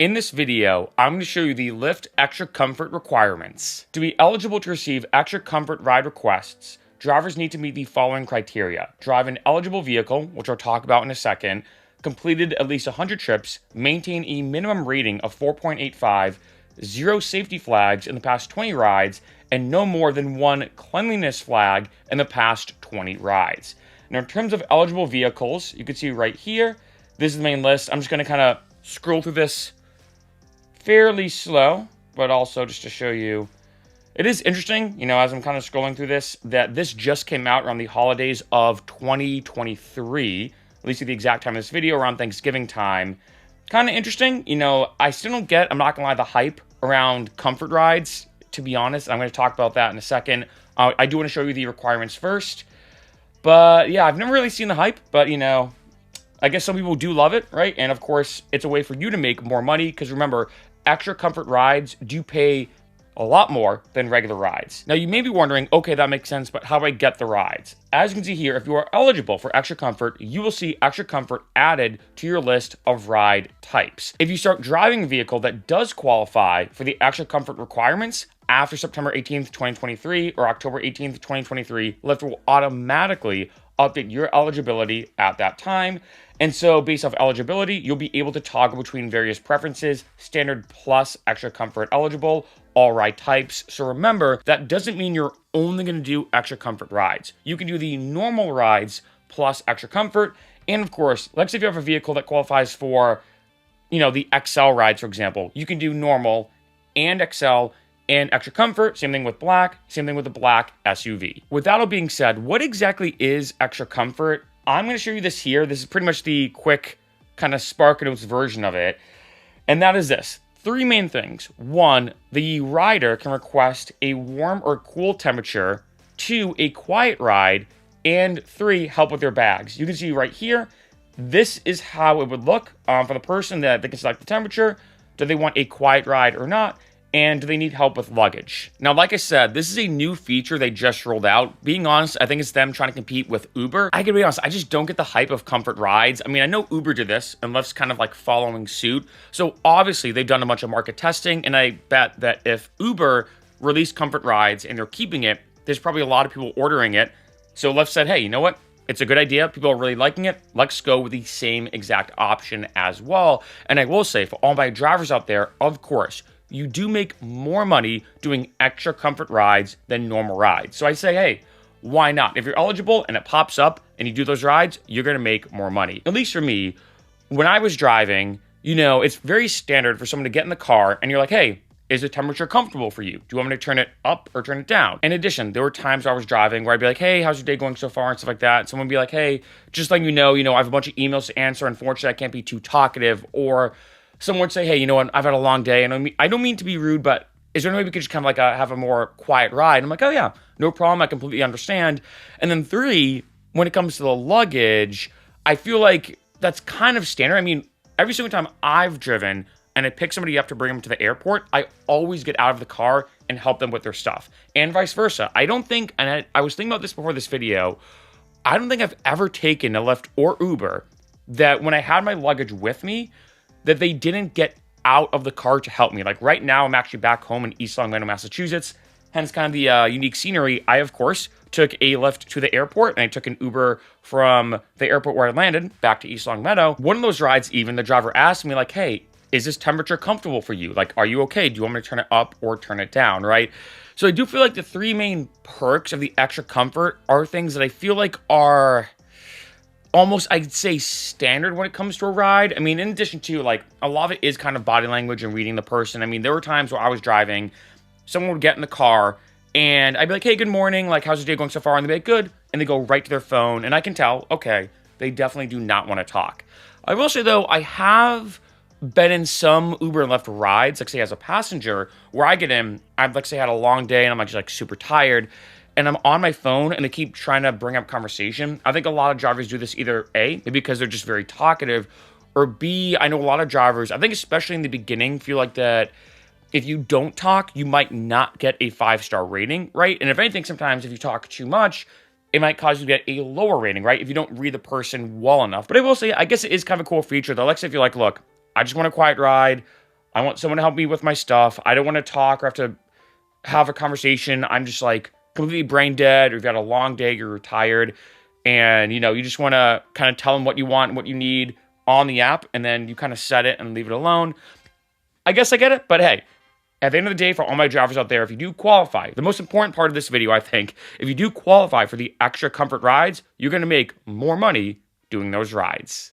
In this video, I'm going to show you the Lyft Extra Comfort Requirements. To be eligible to receive Extra Comfort ride requests, drivers need to meet the following criteria: drive an eligible vehicle, which I'll talk about in a second, completed at least 100 trips, maintain a minimum rating of 4.85, 0 safety flags in the past 20 rides, and no more than 1 cleanliness flag in the past 20 rides. Now, in terms of eligible vehicles, you can see right here, this is the main list. I'm just going to kind of scroll through this fairly slow, but also just to show you, it is interesting, as I'm kind of scrolling through this, that this just came out around the holidays of 2023, at least at the exact time of this video, around Thanksgiving time. Kind of interesting. I still don't get, I'm not going to lie, the hype around comfort rides, to be honest. I'm going to talk about that in a second. I do want to show you the requirements first. But yeah, I've never really seen the hype, but I guess some people do love it, right? And of course, it's a way for you to make more money because remember, extra comfort rides do pay a lot more than regular rides. Now, you may be wondering, okay, that makes sense, but how do I get the rides? As you can see here, if you are eligible for extra comfort, you will see extra comfort added to your list of ride types. If you start driving a vehicle that does qualify for the extra comfort requirements after September 18th, 2023 or October 18th, 2023, Lyft will automatically update your eligibility at that time. And so based off eligibility, you'll be able to toggle between various preferences, standard plus extra comfort eligible, all ride types. So remember, that doesn't mean you're only going to do extra comfort rides. You can do the normal rides plus extra comfort. And of course, let's say if you have a vehicle that qualifies for, the XL rides, for example, you can do normal and XL and extra comfort. Same thing with black, same thing with the black SUV. With that all being said, what exactly is extra comfort? I'm going to show you this here. This is pretty much the quick kind of Spark Notes version of it. And that is this. 3 main things. 1, the rider can request a warm or cool temperature. 2, a quiet ride. And 3, help with their bags. You can see right here, this is how it would look for the person that they can select the temperature. Do they want a quiet ride or not? And do they need help with luggage? Now, like I said, this is a new feature they just rolled out. Being honest, I think it's them trying to compete with Uber. I gotta be honest, I just don't get the hype of comfort rides. I mean, I know Uber did this, and Lyft's kind of like following suit. So obviously, they've done a bunch of market testing, and I bet that if Uber released comfort rides and they're keeping it, there's probably a lot of people ordering it. So Lyft said, hey, you know what? It's a good idea. People are really liking it. Let's go with the same exact option as well. And I will say, for all my drivers out there, of course, you do make more money doing extra comfort rides than normal rides. So I say, hey, why not? If you're eligible and it pops up and you do those rides, you're going to make more money. At least for me, when I was driving, it's very standard for someone to get in the car and you're like, hey, is the temperature comfortable for you? Do you want me to turn it up or turn it down? In addition, there were times I was driving where I'd be like, hey, how's your day going so far? And stuff like that. And someone would be like, hey, just letting you know, I have a bunch of emails to answer. Unfortunately, I can't be too talkative. Or someone would say, hey, I've had a long day, and I don't mean to be rude, but is there any way we could just kind of have a more quiet ride? And I'm like, oh yeah, no problem. I completely understand. And then 3, when it comes to the luggage, I feel like that's kind of standard. I mean, every single time I've driven and I pick somebody up to bring them to the airport, I always get out of the car and help them with their stuff, and vice versa. I don't think, and I was thinking about this before this video, I don't think I've ever taken a Lyft or Uber that when I had my luggage with me, that they didn't get out of the car to help me. Like right now, I'm actually back home in East Long Meadow, Massachusetts. Hence kind of the unique scenery. I, of course, took a Lyft to the airport and I took an Uber from the airport where I landed back to East Long Meadow. One of those rides, even the driver asked me like, hey, is this temperature comfortable for you? Like, are you okay? Do you want me to turn it up or turn it down, right? So I do feel like the 3 main perks of the extra comfort are things that I feel like are almost, I'd say, standard when it comes to a ride. I mean, in addition to, a lot of it is kind of body language and reading the person. I mean, there were times where I was driving, someone would get in the car, and I'd be like, hey, good morning, how's your day going so far? And they'd be like, good, and they go right to their phone, and I can tell, okay, they definitely do not want to talk. I will say, though, I have been in some Uber and Lyft rides, say as a passenger, where I get in, I've, say, had a long day, and I'm just, super tired, and I'm on my phone and they keep trying to bring up conversation. I think a lot of drivers do this either A, maybe because they're just very talkative, or B, I know a lot of drivers, I think especially in the beginning, feel like that if you don't talk, you might not get a 5-star rating, right? And if anything, sometimes if you talk too much, it might cause you to get a lower rating, right? If you don't read the person well enough. But I will say, I guess it is kind of a cool feature though. Let's say if you're like, look, I just want a quiet ride. I want someone to help me with my stuff. I don't want to talk or have to have a conversation. I'm just like completely brain dead, or you've got a long day, you're tired, and you just want to kind of tell them what you want and what you need on the app, and then you kind of set it and leave it alone. I guess I get it, but hey, at the end of the day, for all my drivers out there, if you do qualify, the most important part of this video, I think, if you do qualify for the extra comfort rides, you're going to make more money doing those rides.